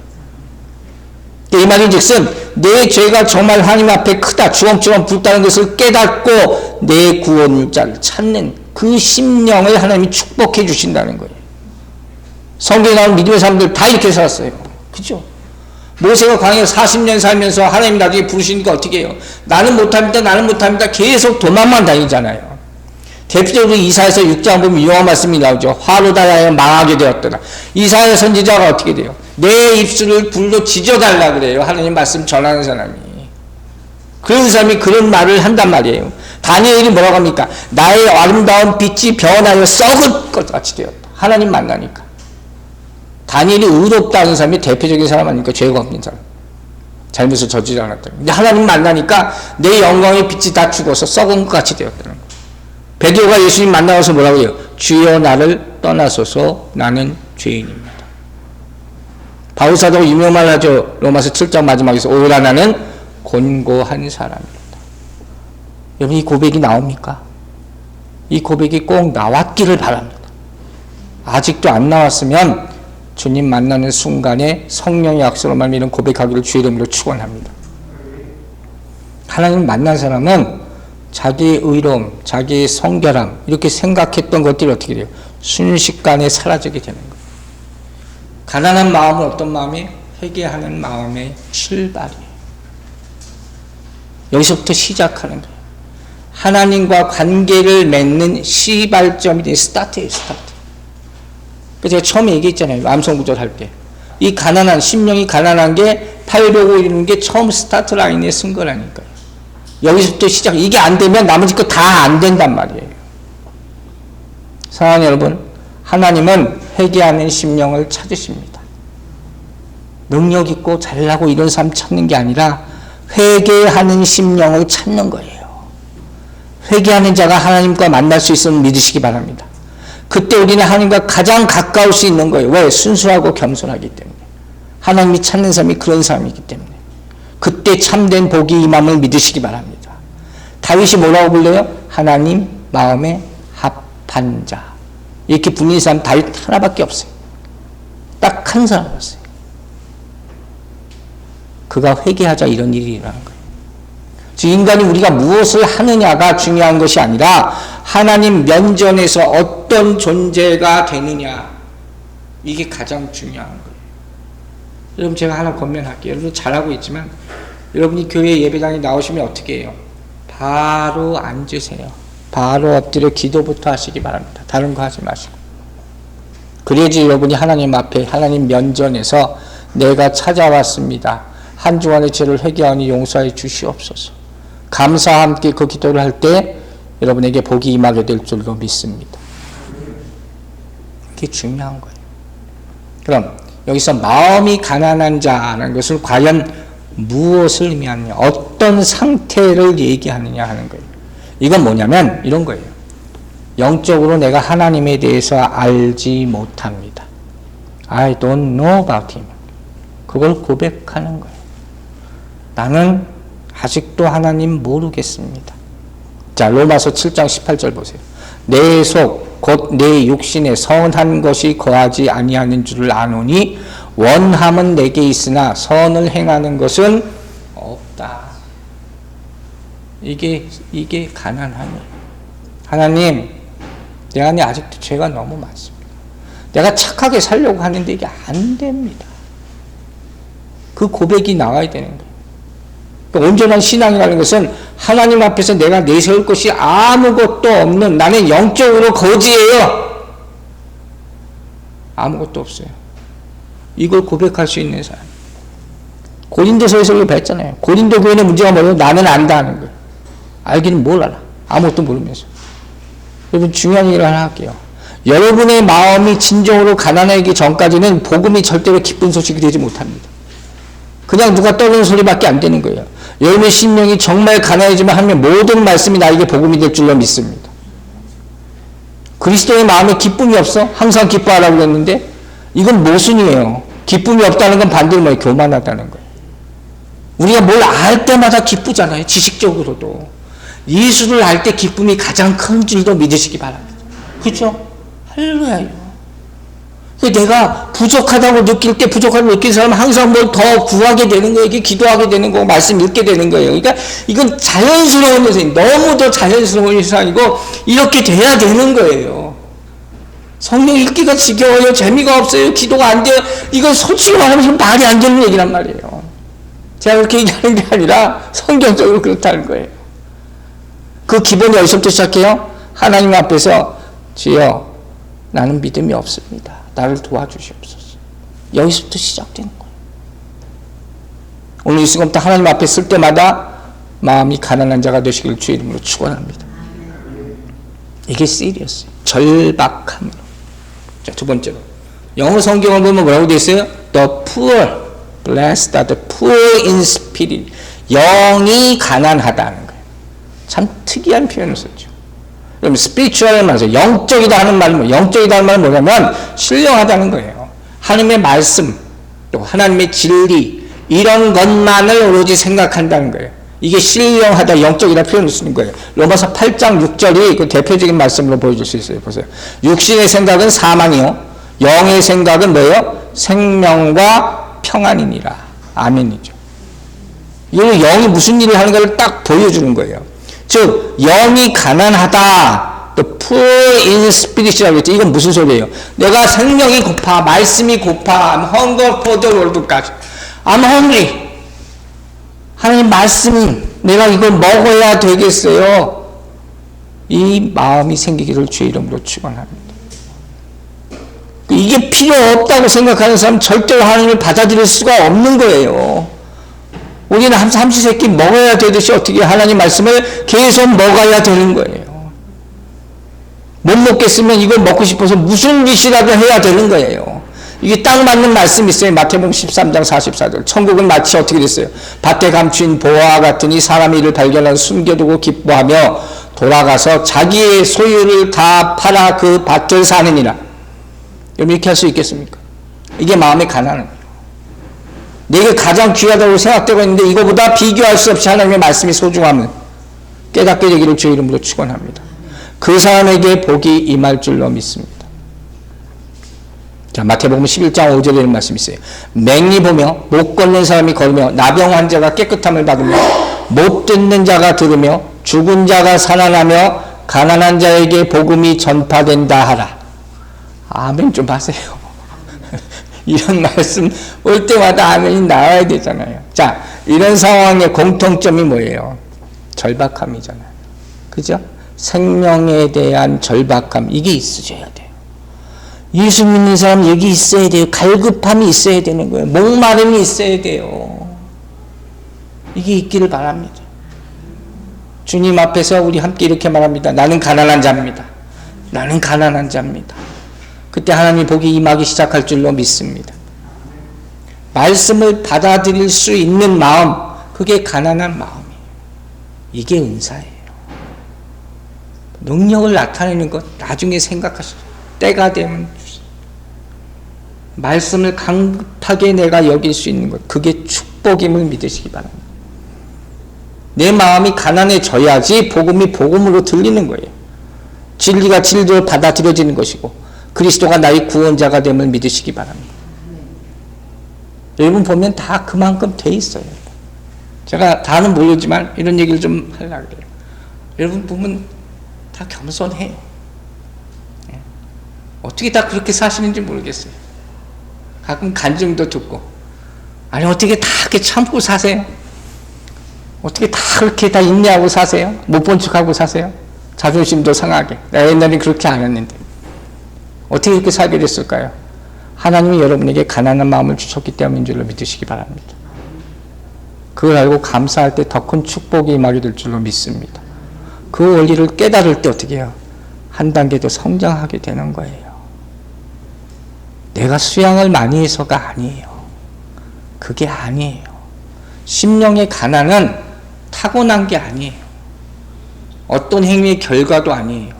Speaker 1: 이 말인즉슨 내 죄가 정말 하나님 앞에 크다 주홍처럼 붉다는 것을 깨닫고 내 구원자를 찾는 그 심령을 하나님이 축복해 주신다는 거예요. 성경에 나오는 믿음의 사람들 다 이렇게 살았어요. 그죠? 모세가 광야에 40년 살면서 하나님 나중에 부르시니까 어떻게 해요? 나는 못합니다. 나는 못합니다. 계속 도망만 다니잖아요. 대표적으로 이사야서 6장 보면 유용한 말씀이 나오죠. 화로 달아야 망하게 되었더라. 이사야 선지자가 어떻게 돼요? 내 입술을 불로 지져달라 그래요. 하나님 말씀 전하는 사람이. 그런 사람이 그런 말을 한단 말이에요. 다니엘이 뭐라고 합니까? 나의 아름다운 빛이 변하여 썩은 것 같이 되었다. 하나님 만나니까. 다니엘이 의롭다는 사람이 대표적인 사람 아닙니까? 죄가 없는 사람. 잘못을 저지르지 않았다. 근데 하나님 만나니까 내 영광의 빛이 다 죽어서 썩은 것 같이 되었다는 거예요. 베드로가 예수님 만나서 뭐라고 해요? 주여 나를 떠나소서 나는 죄인입니다. 바울사도가 유명한 말 하죠. 로마서 7장 마지막에서 오라 나는 곤고한 사람입니다. 여러분 이 고백이 나옵니까? 이 고백이 꼭 나왔기를 바랍니다. 아직도 안 나왔으면 주님 만나는 순간에 성령의 약속으로 말미암아 이런 고백하기를 주의 이름으로 축원합니다. 하나님 만난 사람은 자기의 의로움, 자기의 성결함 이렇게 생각했던 것들이 어떻게 돼요? 순식간에 사라지게 되는 거예요. 가난한 마음은 어떤 마음이에요? 회개하는 마음의 출발이에요. 여기서부터 시작하는 거예요. 하나님과 관계를 맺는 시발점이 돼 스타트예요. 스타트. 제가 처음에 얘기했잖아요. 암송구절 할 때. 이 가난한, 심령이 가난한 게 팔 보고 이루는 게 처음 스타트 라인에 쓴 거라니까요. 여기서부터 시작. 이게 안 되면 나머지 거 다 안 된단 말이에요. 사랑하는 여러분, 하나님은 회개하는 심령을 찾으십니다. 능력 있고 잘나고 이런 사람 찾는 게 아니라 회개하는 심령을 찾는 거예요. 회개하는 자가 하나님과 만날 수 있음을 믿으시기 바랍니다. 그때 우리는 하나님과 가장 가까울 수 있는 거예요. 왜? 순수하고 겸손하기 때문에. 하나님이 찾는 사람이 그런 사람이기 때문에. 그때 참된 복이 임함을 믿으시기 바랍니다. 다윗이 뭐라고 불러요? 하나님 마음에 합한 자. 이렇게 불리는 사람 다윗 하나밖에 없어요. 딱 한 사람이었어요. 그가 회개하자 이런 일이 일어나는 거예요. 즉 인간이 우리가 무엇을 하느냐가 중요한 것이 아니라 하나님 면전에서 어떤 존재가 되느냐 이게 가장 중요한 거예요. 여러분 제가 하나 권면할게요. 여러분 잘하고 있지만 여러분이 교회 예배당에 나오시면 어떻게 해요? 바로 앉으세요. 바로 엎드려 기도부터 하시기 바랍니다. 다른 거 하지 마시고. 그래야지 여러분이 하나님 앞에 하나님 면전에서 내가 찾아왔습니다. 한 주간의 죄를 회개하니 용서해 주시옵소서. 감사와 함께 그 기도를 할 때 여러분에게 복이 임하게 될 줄로 믿습니다. 그게 중요한 거예요. 그럼 여기서 마음이 가난한 자라는 것을 과연 무엇을 의미하느냐, 어떤 상태를 얘기하느냐 하는 거예요. 이건 뭐냐면 이런 거예요. 영적으로 내가 하나님에 대해서 알지 못합니다. I don't know about him. 그걸 고백하는 거예요. 나는 아직도 하나님 모르겠습니다. 자, 로마서 7장 18절 보세요. 내 속 곧 내 육신에 선한 것이 거하지 아니하는 줄을 아노니 원함은 내게 있으나 선을 행하는 것은 없다. 이게 가난함이에요. 하나님, 내가 아직도 죄가 너무 많습니다. 내가 착하게 살려고 하는데 이게 안 됩니다. 그 고백이 나와야 되는 거예요. 그러니까 온전한 신앙이라는 것은 하나님 앞에서 내가 내세울 것이 아무것도 없는, 나는 영적으로 거지예요. 아무것도 없어요. 이걸 고백할 수 있는 사람. 고린도서에서 이거 봤잖아요. 고린도 교회의 문제가 뭐예요? 나는 안다 하는 거예요. 알기는 뭘 알아? 아무것도 모르면서. 여러분 중요한 일을 하나 할게요. 여러분의 마음이 진정으로 가난하기 전까지는 복음이 절대로 기쁜 소식이 되지 못합니다. 그냥 누가 떠드는 소리밖에 안 되는 거예요. 여러분의 심령이 정말 가난해지면 하나님의 모든 말씀이 나에게 복음이 될 줄로 믿습니다. 그리스도의 마음에 기쁨이 없어? 항상 기뻐하라고 했는데 이건 모순이에요. 기쁨이 없다는 건 반대로 뭐예요? 교만하다는 거예요. 우리가 뭘 알 때마다 기쁘잖아요. 지식적으로도. 예수를 알 때 기쁨이 가장 큰 줄도 믿으시기 바랍니다. 그렇죠? 할렐루야요. 내가 부족하다고 느낄 때 부족하다고 느낀 사람은 항상 뭘 더 구하게 되는 거예요. 이게 기도하게 되는 거고 말씀 읽게 되는 거예요. 그러니까 이건 자연스러운 현상이 너무도 자연스러운 현상이고 이렇게 돼야 되는 거예요. 성경 읽기가 지겨워요. 재미가 없어요. 기도가 안 돼요. 이건 솔직히 말하면 말이 안 되는 얘기란 말이에요. 제가 그렇게 얘기하는 게 아니라 성경적으로 그렇다는 거예요. 그 기본이 어디서부터 시작해요? 하나님 앞에서 주여 나는 믿음이 없습니다. 나를 도와주시옵소서. 여기서부터 시작되는 거예요. 오늘 이 순간부터 하나님 앞에 쓸 때마다 마음이 가난한 자가 되시길 주의 이름으로 축원합니다. 이게 시리어스예요. 절박함으로. 자, 두 번째로 영어 성경을 보면 뭐라고 되어 있어요? The poor, blessed are the poor in spirit. 영이 가난하다는 거예요. 참 특이한 표현을 썼죠. 그럼 spiritual을 말해서 영적이다 하는 말은 영적이다 하는 말은 뭐냐면 신령하다는 거예요. 하나님의 말씀, 또 하나님의 진리 이런 것만을 오로지 생각한다는 거예요. 이게 신령하다, 영적이다 표현을 쓰는 거예요. 로마서 8장 6절이 그 대표적인 말씀으로 보여줄 수 있어요. 보세요. 육신의 생각은 사망이요, 영의 생각은 뭐예요? 생명과 평안이니라. 아멘이죠. 이거 영이 무슨 일을 하는 걸 딱 보여주는 거예요. 즉 영이 가난하다, 또 poor in spirit이라고 했죠. 이건 무슨 소리예요? 내가 생명이 고파, 말씀이 고파, I'm hunger for the word까지. I'm hungry. 하나님 말씀, 내가 이걸 먹어야 되겠어요. 이 마음이 생기기를 주의 이름으로 축원합니다. 이게 필요 없다고 생각하는 사람은 절대로 하나님을 받아들일 수가 없는 거예요. 우리는 삼시세끼 먹어야 되듯이 어떻게 하나님 말씀을 계속 먹어야 되는 거예요. 못 먹겠으면 이걸 먹고 싶어서 무슨 짓이라도 해야 되는 거예요. 이게 딱 맞는 말씀이 있어요. 마태복음 13장 44절. 천국은 마치 어떻게 됐어요? 밭에 감추인 보화와 같으니 사람이 이를 발견하여 숨겨두고 기뻐하며 돌아가서 자기의 소유를 다 팔아 그 밭을 사느니라. 여러분 이렇게 할 수 있겠습니까? 이게 마음의 가난입니다. 내게 가장 귀하다고 생각되고 있는데 이거보다 비교할 수 없이 하나님의 말씀이 소중함을 깨닫게 되기를 주의 이름으로 축원합니다. 그 사람에게 복이 임할 줄로 믿습니다. 자, 마태복음 11장 5절에 이런 말씀이 있어요. 맹리 보며 못 걷는 사람이 걸으며 나병 환자가 깨끗함을 받으며 못 듣는 자가 들으며 죽은 자가 살아나며 가난한 자에게 복음이 전파된다 하라. 아멘 좀 하세요. 이런 말씀 올 때마다 아멘이 나와야 되잖아요. 자, 이런 상황의 공통점이 뭐예요? 절박함이잖아요. 그죠? 생명에 대한 절박함, 이게 있어져야 돼요. 예수 믿는 사람 여기 있어야 돼요. 갈급함이 있어야 되는 거예요. 목마름이 있어야 돼요. 이게 있기를 바랍니다. 주님 앞에서 우리 함께 이렇게 말합니다. 나는 가난한 자입니다. 나는 가난한 자입니다. 그때 하나님이 복이 임하기 시작할 줄로 믿습니다. 말씀을 받아들일 수 있는 마음, 그게 가난한 마음이에요. 이게 은사예요. 능력을 나타내는 것 나중에 생각하시죠. 때가 되면 말씀을 강급하게 내가 여길 수 있는 것, 그게 축복임을 믿으시기 바랍니다. 내 마음이 가난해져야지 복음이 복음으로 들리는 거예요. 진리가 진리로 받아들여지는 것이고 그리스도가 나의 구원자가 됨을 믿으시기 바랍니다. 여러분 보면 다 그만큼 돼 있어요. 제가 다는 모르지만 이런 얘기를 좀 하려고 해요. 여러분 보면 다 겸손해요. 어떻게 다 그렇게 사시는지 모르겠어요. 가끔 간증도 듣고, 아니 어떻게 다 그렇게 참고 사세요? 어떻게 다 그렇게 다 인내하고 사세요? 못 본 척하고 사세요? 자존심도 상하게. 내가 옛날에 그렇게 안 했는데 어떻게 이렇게 살게 됐을까요? 하나님이 여러분에게 가난한 마음을 주셨기 때문인 줄로 믿으시기 바랍니다. 그걸 알고 감사할 때 더 큰 축복이 임하게 될 줄로 믿습니다. 그 원리를 깨달을 때 어떻게 해요? 한 단계 더 성장하게 되는 거예요. 내가 수양을 많이 해서가 아니에요. 그게 아니에요. 심령의 가난은 타고난 게 아니에요. 어떤 행위의 결과도 아니에요.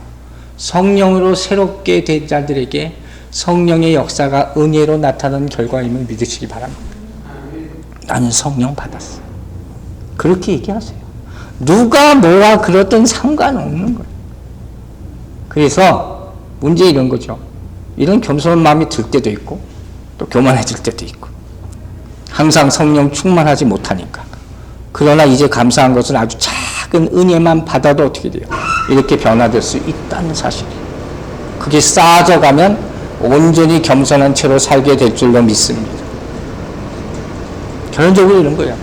Speaker 1: 성령으로 새롭게 된 자들에게 성령의 역사가 은혜로 나타나는 결과임을 믿으시기 바랍니다. 나는 성령 받았어. 그렇게 얘기하세요. 누가 뭐가 그렇든 상관없는 거예요. 그래서 문제 이런 거죠. 이런 겸손한 마음이 들 때도 있고 또 교만해질 때도 있고 항상 성령 충만하지 못하니까. 그러나 이제 감사한 것은 아주 작은 은혜만 받아도 어떻게 돼요? 이렇게 변화될 수 있다는 사실이에요. 그게 쌓아져가면 온전히 겸손한 채로 살게 될 줄로 믿습니다. 결론적으로 이런 거예요.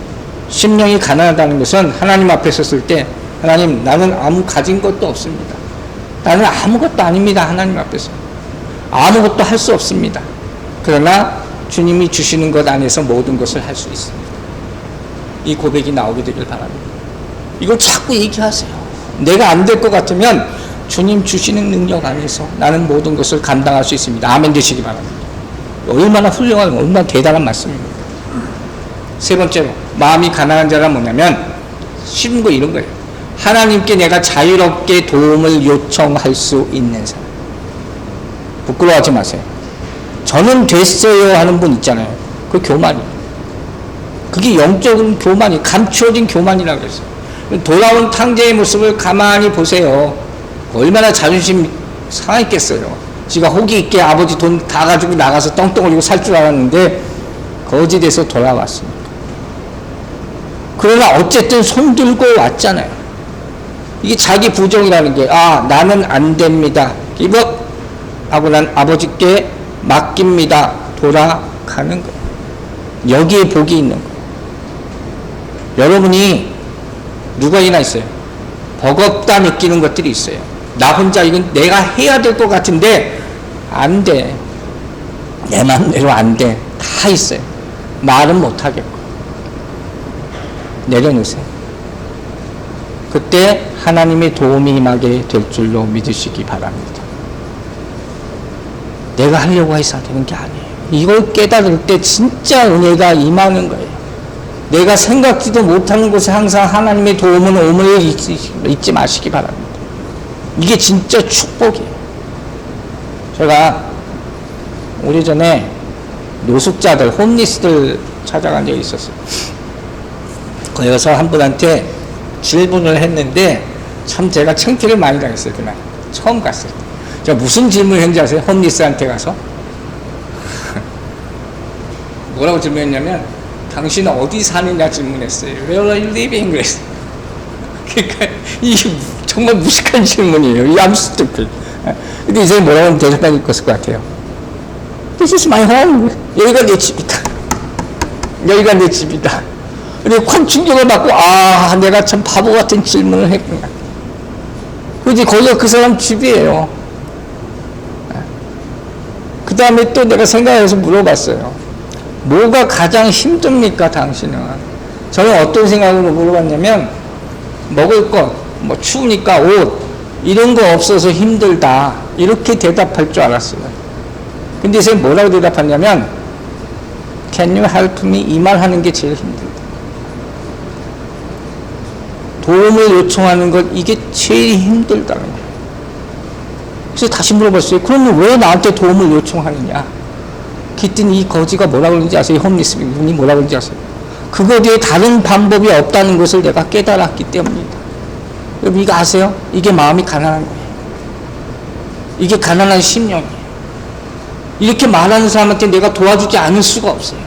Speaker 1: 심령이 가난하다는 것은 하나님 앞에 섰을 때 하나님, 나는 아무 가진 것도 없습니다. 나는 아무것도 아닙니다. 하나님 앞에서 아무것도 할 수 없습니다. 그러나 주님이 주시는 것 안에서 모든 것을 할 수 있습니다. 이 고백이 나오게 되길 바랍니다. 이걸 자꾸 얘기하세요. 내가 안 될 것 같으면 주님 주시는 능력 안에서 나는 모든 것을 감당할 수 있습니다. 아멘 되시기 바랍니다. 얼마나 훌륭한, 얼마나 대단한 말씀입니다. 세 번째로, 마음이 가난한 자란 뭐냐면 쉬운 거 이런 거예요. 하나님께 내가 자유롭게 도움을 요청할 수 있는 사람. 부끄러워하지 마세요. 저는 됐어요 하는 분 있잖아요. 그 교만이에요. 그게 영적인 교만이, 감추어진 교만이라고 그랬어요. 돌아온 탕자의 모습을 가만히 보세요. 얼마나 자존심 상했겠어요. 지가 호기 있게 아버지 돈 다 가지고 나가서 떵떵 흘리고 살 줄 알았는데 거짓에서 돌아왔습니다. 그러나 어쨌든 손 들고 왔잖아요. 이게 자기 부정이라는 게, 나는 안 됩니다. 기법 하고 난 아버지께 맡깁니다. 돌아가는 거예요. 여기에 복이 있는 거예요. 여러분이 누가이나 있어요. 버겁다 느끼는 것들이 있어요. 나 혼자 이건 내가 해야 될 것 같은데 안 돼. 내 마음대로 안 돼. 다 있어요. 말은 못 하겠고. 내려놓으세요. 그때 하나님의 도움이 임하게 될 줄로 믿으시기 바랍니다. 내가 하려고 해서 되는 게 아니에요. 이걸 깨달을 때 진짜 은혜가 임하는 거예요. 내가 생각지도 못하는 곳에 항상 하나님의 도움은 오므를 잊지 마시기 바랍니다. 이게 진짜 축복이에요. 제가 오래전에 노숙자들, 홈리스들 찾아간 적이 있었어요. 거기 가서 한 분한테 질문을 했는데 참 제가 창피를 많이 당했어요. 그날 처음 갔어요. 제가 무슨 질문을 했는지 아세요? 홈리스한테 가서 뭐라고 질문했냐면 당신은 어디 사느냐 질문했어요. Where are you living? 그랬어요. 그러니까 이 정말 무식한 질문이에요. 이 I'm stupid. 근데 이제 뭐라고 대답할 것 같아요. This is my home. 여기가 내 집이다. 여기가 내 집이다. 그리고 큰 충격을 받고 내가 참 바보 같은 질문을 했구나. 그지 거기가 그 사람 집이에요. 그 다음에 또 내가 생각해서 물어봤어요. 뭐가 가장 힘듭니까 당신은? 저는 어떤 생각으로 물어봤냐면 먹을 것, 뭐 추우니까 옷 이런 거 없어서 힘들다 이렇게 대답할 줄 알았어요. 근데 제가 뭐라고 대답하냐면 Can you help me? 이 말 하는 게 제일 힘들다. 도움을 요청하는 것 이게 제일 힘들다는 거예요. 그래서 다시 물어봤어요. 그러면 왜 나한테 도움을 요청하느냐? 그랬더니 이 거지가 뭐라고 그러는지 아세요? 홈리스 분이 뭐라고 그러는지 아세요? 그거 뒤에 다른 방법이 없다는 것을 내가 깨달았기 때문이다. 여러분 이거 아세요? 이게 마음이 가난한 거예요. 이게 가난한 심령이에요. 이렇게 말하는 사람한테 내가 도와주지 않을 수가 없어요.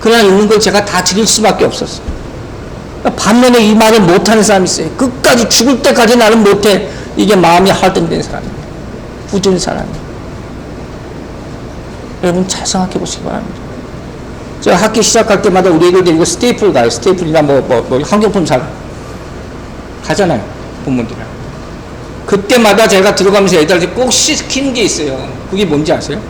Speaker 1: 그러나 있는 걸 제가 다 드릴 수밖에 없었어요. 반면에 이 말을 못하는 사람이 있어요. 끝까지 죽을 때까지 나는 못해. 이게 마음이 하든된 사람이에요. 굳은 사람이에요. 여러분 잘 생각해 보시기 바랍니다. 제가 학기 시작할 때마다 우리 애들 데리고 스테이플 가요. 스테이플이나 학용품 사러 가잖아요. 부모들이랑. 그때마다 제가 들어가면서 애들한테 꼭 시키는 게 있어요. 그게 뭔지 아세요?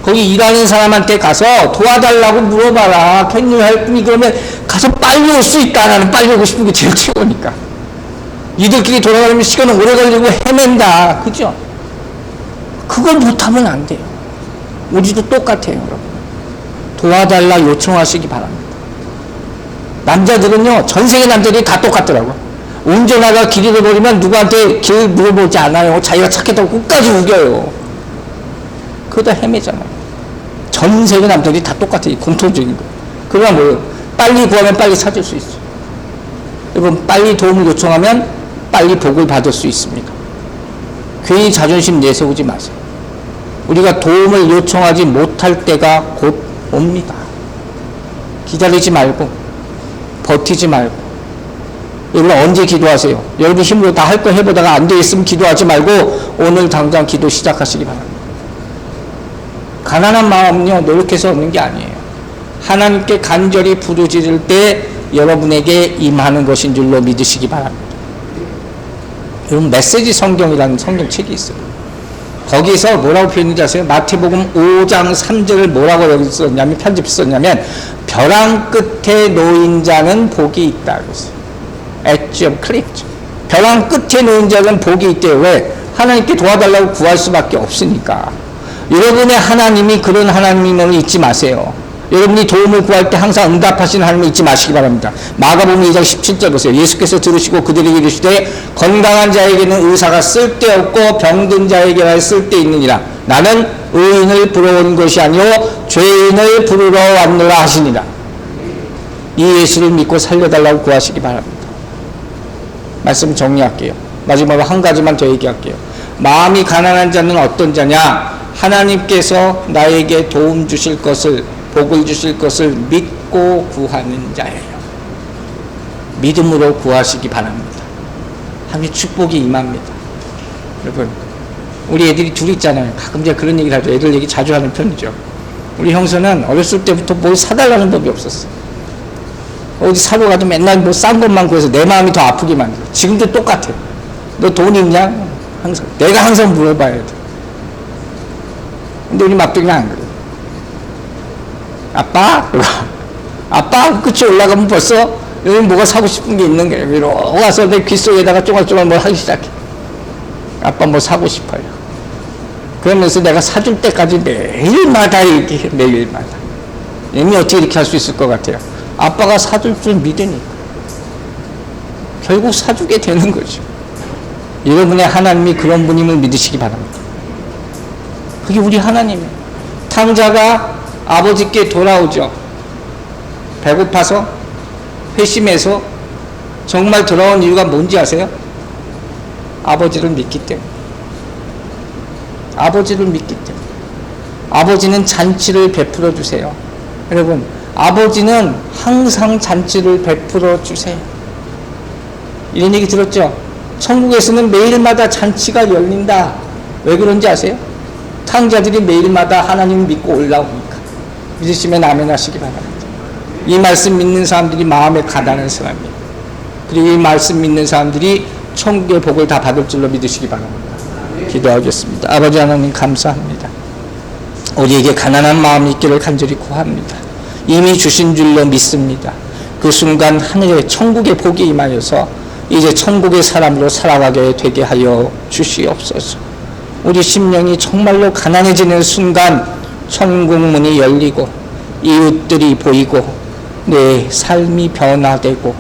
Speaker 1: 거기 일하는 사람한테 가서 도와달라고 물어봐라. Can you help me? 그러면 가서 빨리 올 수 있다. 나는 빨리 오고 싶은 게 제일 최고니까. 이들끼리 돌아가려면 시간은 오래 걸리고 헤맨다. 그죠? 그걸 못하면 안 돼요. 우리도 똑같아요, 여러분. 도와달라 요청하시기 바랍니다. 남자들은요, 전 세계 남자들이 다 똑같더라고요. 운전하다가 길 잃어버리면 누구한테 길 물어보지 않아요. 자기가 착했다고 끝까지 우겨요. 그러다 헤매잖아요. 전 세계 남자들이 다 똑같아요. 공통적인 거. 그러나 뭐예요? 빨리 구하면 빨리 찾을 수 있어요. 여러분, 빨리 도움을 요청하면 빨리 복을 받을 수 있습니다. 괜히 자존심 내세우지 마세요. 우리가 도움을 요청하지 못할 때가 곧 옵니다. 기다리지 말고, 버티지 말고. 여러분 언제 기도하세요? 여러분 힘으로 다 할 거 해보다가 안 되겠으면 기도하지 말고 오늘 당장 기도 시작하시기 바랍니다. 가난한 마음은요, 노력해서 얻는 게 아니에요. 하나님께 간절히 부르짖을 때 여러분에게 임하는 것인 줄로 믿으시기 바랍니다. 여러분 메시지 성경이라는 성경책이 있어요. 거기서 뭐라고 표현인지 아세요? 마태복음 5장 3절을 뭐라고 여기 썼냐면, 편집 썼냐면, 벼랑 끝에 놓인 자는 복이 있다 그랬어요. 엣지 오브 클리프. 벼랑 끝에 놓인 자는 복이 있대요. 왜? 하나님께 도와달라고 구할 수밖에 없으니까. 여러분의 하나님이 그런 하나님임을 잊지 마세요. 여러분이 도움을 구할 때 항상 응답하시는 하나님을 잊지 마시기 바랍니다. 마가복음 2장 17절 보세요. 예수께서 들으시고 그들에게 이르시되 건강한 자에게는 의사가 쓸데없고 병든 자에게나 쓸데있느니라. 나는 의인을 부러운 것이 아니요 죄인을 부르러 왔노라 하시니라. 이 예수를 믿고 살려달라고 구하시기 바랍니다. 말씀 정리할게요. 마지막으로 한 가지만 더 얘기할게요. 마음이 가난한 자는 어떤 자냐? 하나님께서 나에게 도움 주실 것을, 복을 주실 것을 믿고 구하는 자예요. 믿음으로 구하시기 바랍니다. 하나님의 축복이 임합니다. 여러분, 우리 애들이 둘 있잖아요. 가끔 제가 그런 얘기를 하죠. 애들 얘기 자주 하는 편이죠. 우리 형수는 어렸을 때부터 뭘 사달라는 법이 없었어. 어디 사러 가도 맨날 뭐 싼 것만 구해서 내 마음이 더 아프게 만들어. 지금도 똑같아. 너 돈 있냐? 항상 내가 항상 물어봐야 돼. 근데 우리 막둥이는 안 그래. 아빠? 아빠? 끝이 올라가면 벌써 여기 뭐가 사고 싶은 게 있는 거예요. 위로 와서 내 귓속에다가 쪼갈쪼갈 뭘 하기 시작해. 아빠 뭐 사고 싶어요. 그러면서 내가 사줄 때까지 매일마다 이렇게 해. 매일마다. 얘는 어떻게 이렇게 할 수 있을 것 같아요? 아빠가 사줄 줄 믿으니까. 결국 사주게 되는 거죠. 여러분의 하나님이 그런 분임을 믿으시기 바랍니다. 그게 우리 하나님이에요. 탕자가 아버지께 돌아오죠. 배고파서, 회심해서 정말 돌아온 이유가 뭔지 아세요? 아버지를 믿기 때문에. 아버지를 믿기 때문에. 아버지는 잔치를 베풀어 주세요. 여러분, 아버지는 항상 잔치를 베풀어 주세요. 이런 얘기 들었죠? 천국에서는 매일마다 잔치가 열린다. 왜 그런지 아세요? 탕자들이 매일마다 하나님 믿고 올라오니까. 믿으시면 아멘 하시기 바랍니다. 이 말씀 믿는 사람들이 마음에 가다는 사람이에요. 그리고 이 말씀 믿는 사람들이 천국의 복을 다 받을 줄로 믿으시기 바랍니다. 기도하겠습니다. 아버지 하나님 감사합니다. 우리에게 가난한 마음이 있기를 간절히 구합니다. 이미 주신 줄로 믿습니다. 그 순간 하늘의 천국의 복이 임하여서 이제 천국의 사람으로 살아가게 되게 하여 주시옵소서. 우리 심령이 정말로 가난해지는 순간 천국 문이 열리고 이웃들이 보이고 내 삶이 변화되고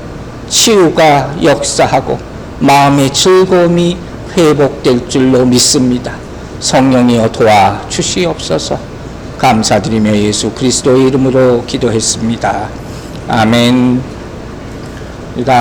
Speaker 1: 치유가 역사하고 마음의 즐거움이 회복될 줄로 믿습니다. 성령이여 도와 주시옵소서. 감사드리며 예수 그리스도의 이름으로 기도했습니다. 아멘.